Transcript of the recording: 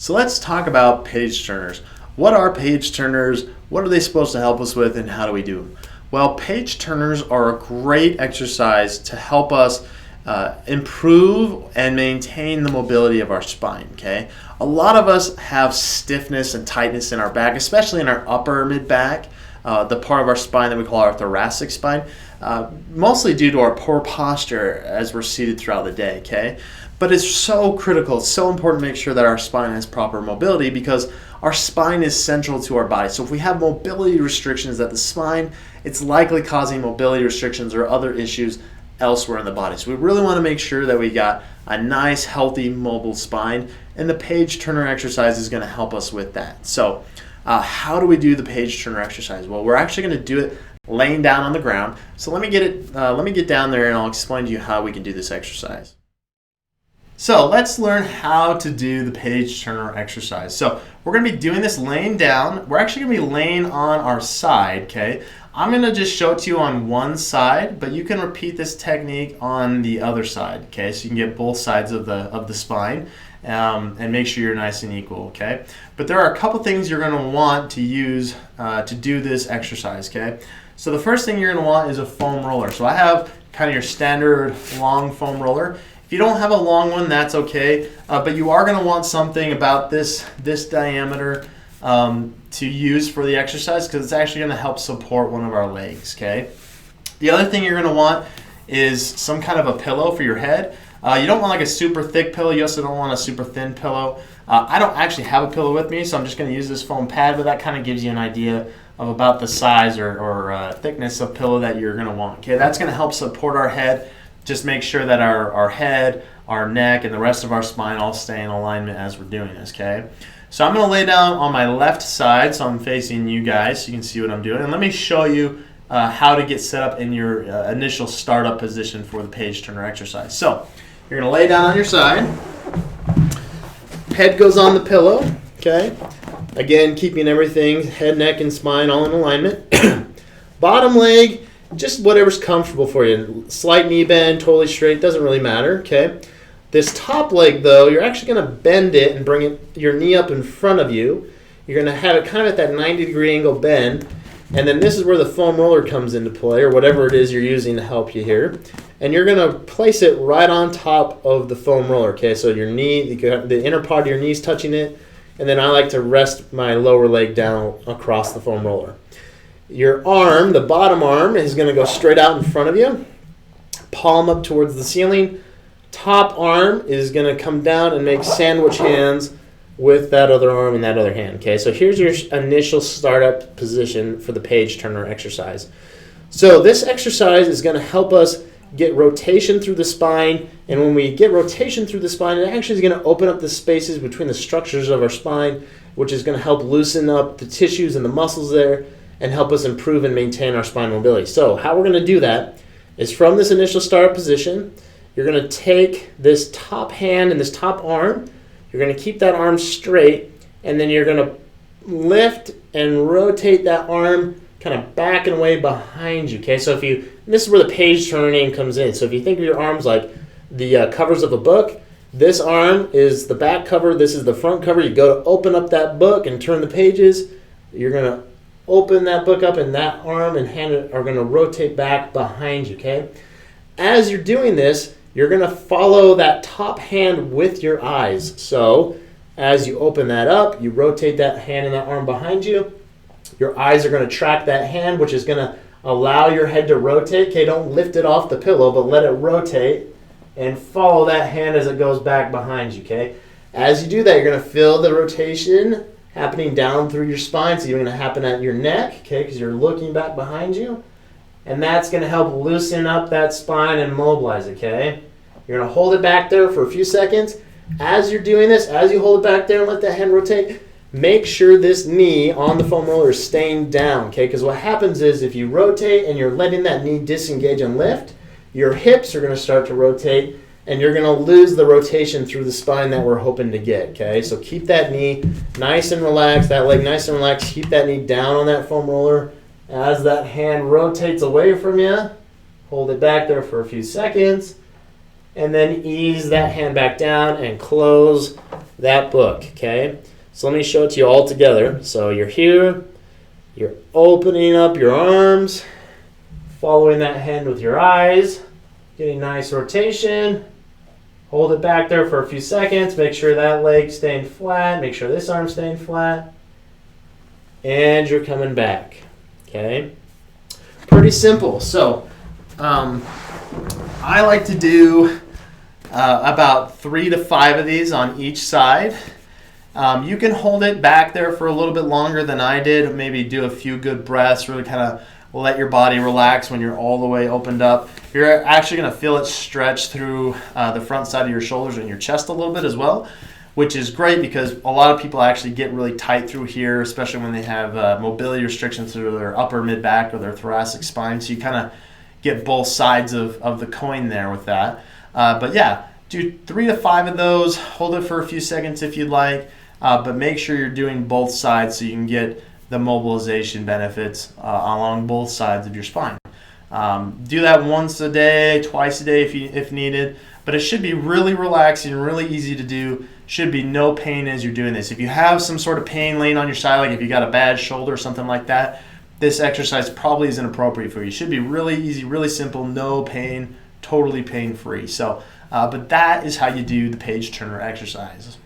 So let's talk about page turners. What are page turners? What are they supposed to help us with, and how do we do them? Well, page turners are a great exercise to help us improve and maintain the mobility of our spine, okay? A lot of us have stiffness and tightness in our back, especially in our upper mid-back, the part of our spine that we call our thoracic spine, mostly due to our poor posture as we're seated throughout the day, okay? But it's so critical, it's so important to make sure that our spine has proper mobility because our spine is central to our body. So if we have mobility restrictions at the spine, it's likely causing mobility restrictions or other issues elsewhere in the body. So we really want to make sure that we got a nice, healthy, mobile spine, and the page turner exercise is going to help us with that. So how do we do the page turner exercise? Well, we're actually going to do it laying down on the ground. So let me get down there and I'll explain to you how we can do this exercise. So let's learn how to do the page turner exercise. So we're going to be doing this laying down. We're actually going to be laying on our side, okay? I'm going to just show it to you on one side, but you can repeat this technique on the other side, okay? So you can get both sides of the spine and make sure you're nice and equal, okay? But there are a couple things you're going to want to use to do this exercise, okay? So the first thing you're going to want is a foam roller. So I have kind of your standard long foam roller. If you don't have a long one, that's okay, but you are going to want something about this diameter to use for the exercise because it's actually going to help support one of our legs, okay? The other thing you're going to want is some kind of a pillow for your head. You don't want like a super thick pillow. You also don't want a super thin pillow. I don't actually have a pillow with me, so I'm just going to use this foam pad, but that kind of gives you an idea of about the size or thickness of pillow that you're going to want, okay? That's going to help support our head. Just make sure that our head, our neck, and the rest of our spine all stay in alignment as we're doing this, okay? So I'm going to lay down on my left side, so I'm facing you guys so you can see what I'm doing. And let me show you how to get set up in your initial startup position for the page turner exercise. So you're going to lay down on your side. Head goes on the pillow, okay? Again, keeping everything, head, neck, and spine all in alignment. Bottom leg, just whatever's comfortable for you. Slight knee bend, totally straight, doesn't really matter, okay? This top leg, though, you're actually going to bend it and bring your knee up in front of you. You're going to have it kind of at that 90-degree angle bend, and then this is where the foam roller comes into play, or whatever it is you're using to help you here. And you're going to place it right on top of the foam roller, okay? So your knee, the inner part of your knee is touching it, and then I like to rest my lower leg down across the foam roller. Your arm, the bottom arm, is going to go straight out in front of you, palm up towards the ceiling. Top arm is going to come down and make sandwich hands with that other arm and that other hand. Okay, so here's your initial startup position for the page turner exercise. So this exercise is going to help us get rotation through the spine, and when we get rotation through the spine, it actually is going to open up the spaces between the structures of our spine, which is going to help loosen up the tissues and the muscles there and help us improve and maintain our spine mobility. So how we're going to do that is from this initial startup position, you're going to take this top hand and this top arm, you're going to keep that arm straight, and then you're going to lift and rotate that arm kind of back and away behind you, okay? So this is where the page turner name comes in. So if you think of your arms like the covers of a book, this arm is the back cover, this is the front cover. You go to open up that book and turn the pages, you're going to open that book up, and that arm and hand are going to rotate back behind you, okay? As you're doing this, you're going to follow that top hand with your eyes. So as you open that up, you rotate that hand and that arm behind you. Your eyes are going to track that hand, which is going to allow your head to rotate. Okay, don't lift it off the pillow, but let it rotate and follow that hand as it goes back behind you, okay? As you do that, you're going to feel the rotation happening down through your spine. So you're going to happen at your neck, okay, because you're looking back behind you. And that's going to help loosen up that spine and mobilize, okay? You're going to hold it back there for a few seconds. As you're doing this, as you hold it back there and let that hand rotate, make sure this knee on the foam roller is staying down, okay? Because what happens is if you rotate and you're letting that knee disengage and lift, your hips are going to start to rotate, and you're going to lose the rotation through the spine that we're hoping to get, okay? So keep that knee nice and relaxed, that leg nice and relaxed. Keep that knee down on that foam roller. As that hand rotates away from you, hold it back there for a few seconds, and then ease that hand back down and close that book, okay? So let me show it to you all together. So you're here, you're opening up your arms, following that hand with your eyes, getting nice rotation. Hold it back there for a few seconds. Make sure that leg's staying flat. Make sure this arm's staying flat. And you're coming back, okay? Pretty simple. So I like to do about 3 to 5 of these on each side. You can hold it back there for a little bit longer than I did. Maybe do a few good breaths, really kind of let your body relax when you're all the way opened up. You're actually going to feel it stretch through the front side of your shoulders and your chest a little bit as well, which is great because a lot of people actually get really tight through here, especially when they have mobility restrictions through their upper mid-back or their thoracic spine. So you kind of get both sides of the coin there with that. But yeah, do 3 to 5 of those. Hold it for a few seconds if you'd like, but make sure you're doing both sides so you can get the mobilization benefits along both sides of your spine. Do that once a day, twice a day if needed, but it should be really relaxing, really easy to do. Should be no pain as you're doing this. If you have some sort of pain laying on your side, like if you got a bad shoulder or something like that, this exercise probably isn't appropriate for you. It should be really easy, really simple, no pain, totally pain-free. So, but that is how you do the page turner exercise.